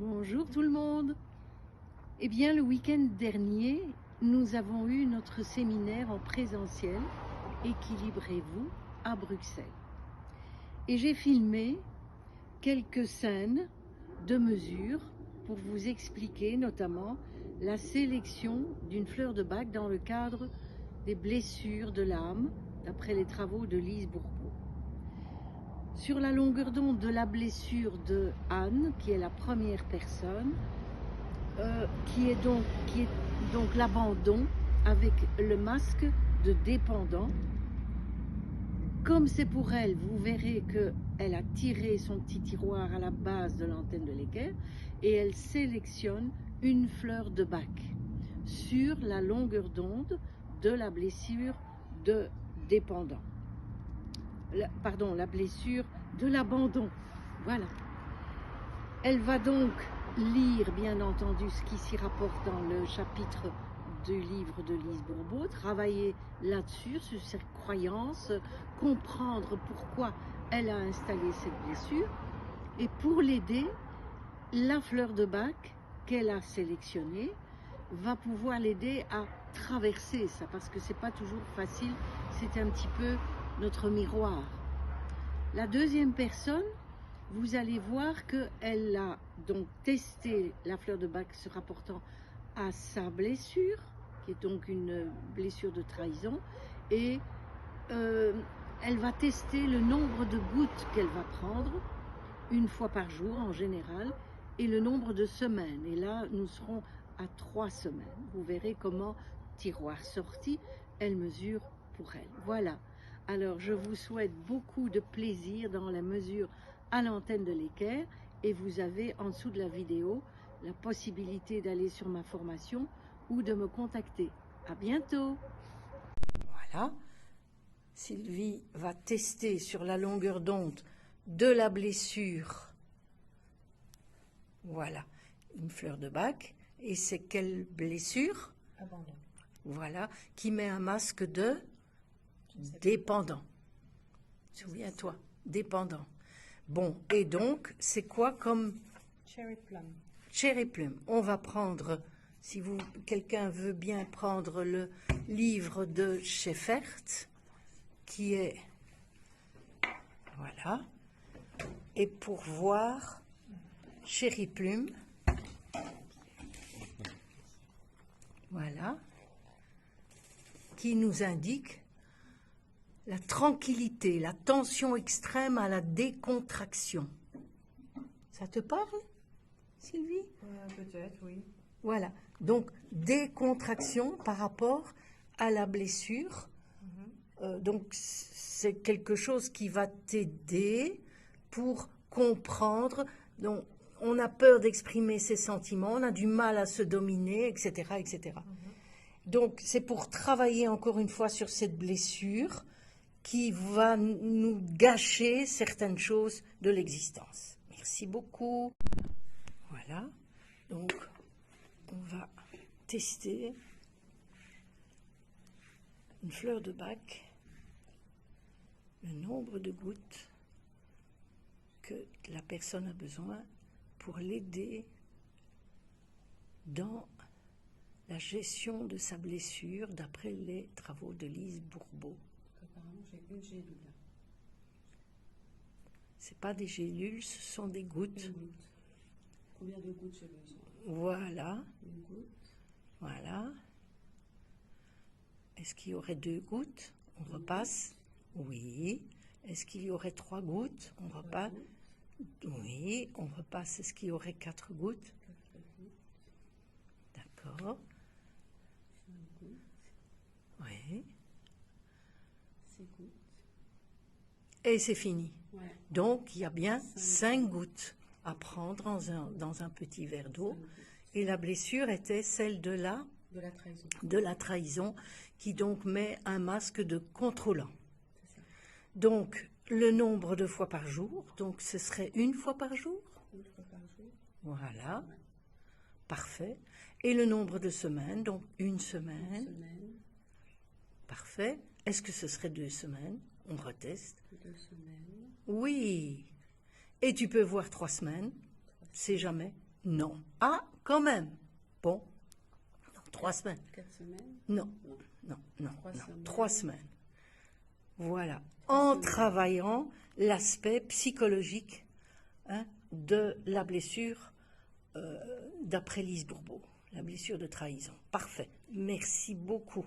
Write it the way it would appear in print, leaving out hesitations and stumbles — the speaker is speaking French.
Bonjour tout le monde. Eh bien, le week-end dernier, nous avons eu notre séminaire en présentiel, Équilibrez-vous, à Bruxelles. Et j'ai filmé quelques scènes de mesure pour vous expliquer notamment la sélection d'une fleur de bac dans le cadre des blessures de l'âme, d'après les travaux de Lise Bourbeau. Sur la longueur d'onde de la blessure de Anne, qui est la première personne, qui est donc l'abandon avec le masque de dépendant. Comme c'est pour elle, vous verrez qu'elle a tiré son petit tiroir à la base de l'antenne de l'équerre et elle sélectionne une fleur de bac sur la longueur d'onde de la blessure de dépendant. La blessure de l'abandon. Voilà. Elle va donc lire, bien entendu, ce qui s'y rapporte dans le chapitre du livre de Lise Bourbeau, travailler là-dessus, sur ses croyances, comprendre pourquoi elle a installé cette blessure. Et pour l'aider, la fleur de bac qu'elle a sélectionnée va pouvoir l'aider à traverser ça, parce que c'est pas toujours facile, c'est un petit peu notre miroir. La deuxième personne, vous allez voir qu'elle a donc testé la fleur de bac se rapportant à sa blessure, qui est donc une blessure de trahison, et elle va tester le nombre de gouttes qu'elle va prendre, une fois par jour en général, et le nombre de semaines. Et là, nous serons à 3 semaines. Vous verrez comment, tiroir sorti, elle mesure pour elle. Voilà. Alors, je vous souhaite beaucoup de plaisir dans la mesure à l'antenne de l'équerre, et vous avez en dessous de la vidéo la possibilité d'aller sur ma formation ou de me contacter. À bientôt. Voilà. Sylvie va tester sur la longueur d'onde de la blessure. Voilà, une fleur de bac. Et c'est quelle blessure? Abandon. Voilà, qui met un masque de dépendant. Souviens-toi, dépendant. Bon, et donc, c'est quoi comme Cherry plum. Cherry Plum? On va prendre, si quelqu'un veut bien prendre le livre de Scheffert, qui est, voilà, et pour voir Cherry Plum, voilà, qui nous indique la tranquillité, la tension extrême à la décontraction. Ça te parle, Sylvie? Peut-être, oui. Voilà, donc décontraction par rapport à la blessure. Donc c'est quelque chose qui va t'aider pour comprendre. Donc on a peur d'exprimer ses sentiments, on a du mal à se dominer, etc., etc. Donc c'est pour travailler encore une fois sur cette blessure qui va nous gâcher certaines choses de l'existence. Merci beaucoup. Voilà, donc on va tester une fleur de bac, le nombre de gouttes que la personne a besoin pour l'aider dans la gestion de sa blessure d'après les travaux de Lise Bourbeau. Apparemment, j'ai une gélule. Ce pas des gélules, ce sont des gouttes. Une goutte. Combien de gouttes j'ai besoin? Voilà, Une goutte. voilà. Est-ce qu'il y aurait 2 gouttes? On repasse. Oui. Est-ce qu'il y aurait 3 gouttes? On repasse. Oui, on repasse. Est-ce qu'il y aurait 4 gouttes? D'accord. 5 gouttes. Oui. 6 gouttes. Et c'est fini. Ouais. Donc, il y a bien 5 gouttes à prendre dans un petit verre d'eau. Et la blessure était celle de la trahison, qui donc met un masque de contrôlant. C'est ça. Donc, le nombre de fois par jour, donc ce serait 1 fois par jour. 1 fois par jour. Voilà. Ouais. Parfait. Et le nombre de semaines, donc 1 semaine. 1 semaine. Parfait. Est-ce que ce serait 2 semaines? On reteste. 2 semaines. Oui. Et tu peux voir 3 semaines. C'est jamais. Non. Ah, quand même. Bon. Non, 3 semaines. 4 semaines. Non, Non. non, non, 3 non. semaines. 3 semaines. Voilà. 3 En semaines. travaillant l'aspect psychologique de la blessure d'après Lise Bourbeau, la blessure de trahison. Parfait. Merci beaucoup.